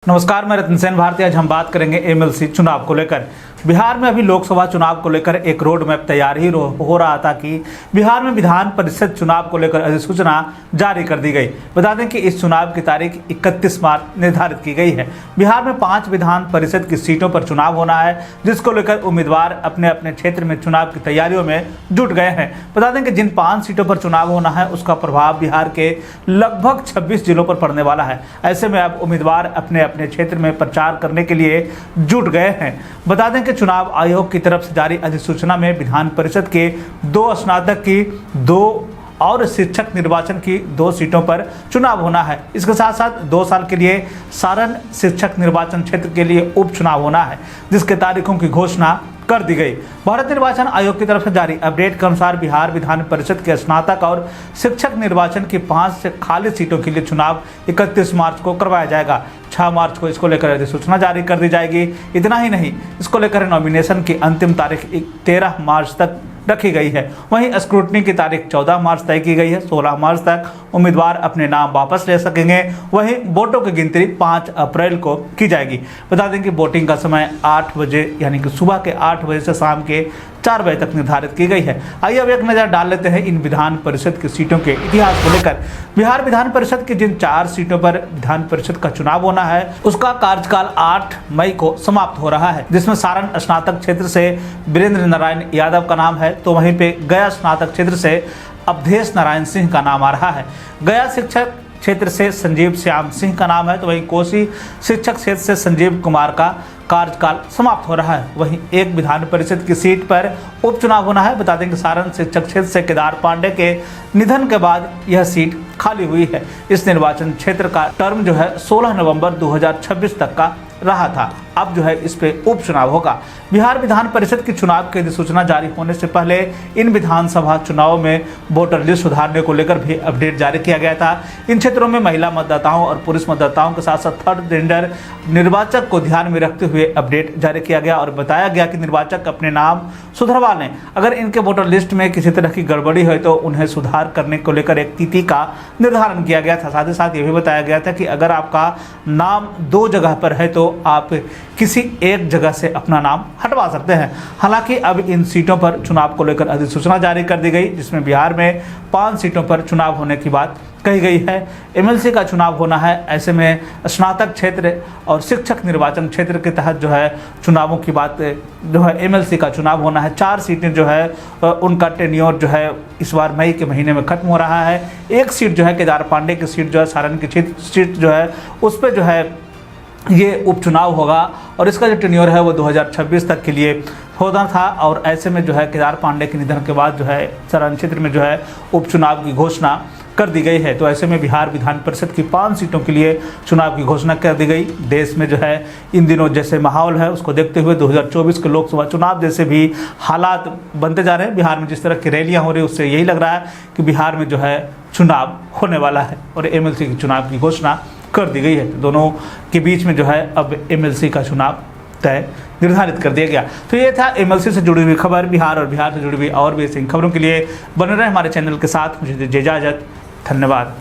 नमस्कार, मैं रतन सेन भारती। आज हम बात करेंगे एमएलसी चुनाव को लेकर। बिहार में अभी लोकसभा चुनाव को लेकर एक रोड मैप तैयार ही हो रहा था कि बिहार में विधान परिषद चुनाव को लेकर अधिसूचना जारी कर दी गई। बता दें कि इस चुनाव की तारीख 31 मार्च निर्धारित की गई है। बिहार में 5 विधान परिषद की सीटों पर चुनाव होना है, जिसको लेकर उम्मीदवार अपने अपने क्षेत्र में चुनाव की तैयारियों में जुट गए हैं। बता दें कि जिन 5 सीटों पर चुनाव होना है उसका प्रभाव बिहार के लगभग 26 जिलों पर पड़ने वाला है। ऐसे में अब उम्मीदवार अपने अपने क्षेत्र में प्रचार करने के लिए जुट गए हैं। बता दें कि चुनाव आयोग की तरफ से जारी अधिसूचना में विधान परिषद के 2 स्नातक की 2 और शिक्षक निर्वाचन की 2 सीटों पर चुनाव होना है। इसके साथ साथ 2 साल के लिए सारण शिक्षक निर्वाचन क्षेत्र के लिए उपचुनाव होना है, जिसके तारीखों की घोषणा कर दी गई। भारत निर्वाचन आयोग की तरफ से जारी अपडेट के अनुसार बिहार विधान परिषद के स्नातक और शिक्षक निर्वाचन की 5 खाली सीटों के लिए चुनाव 31 मार्च को करवाया जाएगा। 6 मार्च को इसको लेकर अधिसूचना जारी कर दी जाएगी। इतना ही नहीं, इसको लेकर नॉमिनेशन की अंतिम तारीख 13 मार्च तक रखी गई है। वहीं स्क्रूटनी की तारीख 14 मार्च तय की गई है। 16 मार्च तक उम्मीदवार अपने नाम वापस ले सकेंगे। वहीं वोटों की गिनती 5 अप्रैल को की जाएगी। बता दें कि वोटिंग का समय 8 बजे यानी कि सुबह के 8 बजे से शाम के 4 बजे तक निर्धारित की गई है। आइए अब एक नज़र डाल लेते हैं इन विधान परिषद की सीटों के इतिहास को लेकर। बिहार विधान परिषद की जिन 4 सीटों पर विधान परिषद का चुनाव होना है उसका कार्यकाल 8 मई को समाप्त हो रहा है, जिसमें सारण स्नातक क्षेत्र से वीरेंद्र नारायण यादव का नाम है, तो वहीं पे गया स्नातक क्षेत्र से अवधेश नारायण सिंह का नाम आ रहा है। गया शिक्षक क्षेत्र से संजीव श्याम सिंह का नाम है, तो वहीं कोसी शिक्षक क्षेत्र से संजीव कुमार का कार्यकाल समाप्त हो रहा है। वहीं एक विधान परिषद की सीट पर उपचुनाव होना है। बता दें कि सारण शिक्षक क्षेत्र से केदार पांडे के निधन के बाद यह सीट खाली हुई है। इस निर्वाचन क्षेत्र का टर्म जो है 16 नवंबर 2026 तक का रहा था। अब जो है इस पे उपचुनाव होगा। बिहार विधान परिषद की चुनाव की अधिसूचना जारी होने से पहले इन विधानसभा चुनाव में वोटर लिस्ट सुधारने को लेकर भी अपडेट जारी किया गया था। इन क्षेत्रों में महिला मतदाताओं और पुरुष मतदाताओं के साथ साथ थर्ड जेंडर निर्वाचक को ध्यान में रखते हुए अपडेट जारी किया गया और बताया गया कि निर्वाचक अपने नाम सुधरवा लें। अगर इनके वोटर लिस्ट में किसी तरह की गड़बड़ी है तो उन्हें सुधार करने को लेकर एक तिथि का निर्धारण किया गया था। साथ ही साथ ये भी बताया गया था कि अगर आपका नाम 2 जगह पर है तो आप किसी एक जगह से अपना नाम हटवा सकते हैं। हालांकि अब इन सीटों पर चुनाव को लेकर अधिसूचना जारी कर दी गई, जिसमें बिहार में 5 सीटों पर चुनाव होने की बात कही गई है। एमएलसी का चुनाव होना है। ऐसे में स्नातक क्षेत्र और शिक्षक निर्वाचन क्षेत्र के तहत जो है चुनावों की बात जो है एमएलसी का चुनाव होना है। 4 सीटें जो है उनका टेन्योर जो है इस बार मई के महीने में खत्म हो रहा है। एक सीट जो है केदार पांडे की सीट जो है सारण की सीट जो है उस पर जो है ये उपचुनाव होगा और इसका जो टेन्योर है वो 2026 तक के लिए होना था। और ऐसे में जो है केदार पांडे के निधन के बाद जो है सारण क्षेत्र में जो है उपचुनाव की घोषणा कर दी गई है। तो ऐसे में बिहार विधान परिषद की 5 सीटों के लिए चुनाव की घोषणा कर दी गई। देश में जो है इन दिनों जैसे माहौल है उसको देखते हुए 2024 के लोकसभा चुनाव जैसे भी हालात बनते जा रहे हैं। बिहार में जिस तरह की रैलियां हो रही है उससे यही लग रहा है कि बिहार में जो है चुनाव होने वाला है और एमएलसी के चुनाव की घोषणा कर दी गई है। तो दोनों के बीच में जो है अब एमएलसी का चुनाव तय निर्धारित कर दिया गया। तो ये था एमएलसी से जुड़ी हुई खबर। बिहार और बिहार से जुड़ी हुई और भी ऐसी खबरों के लिए बने रहे हमारे चैनल के साथ। मुझे दीजिए इजाजत। धन्यवाद।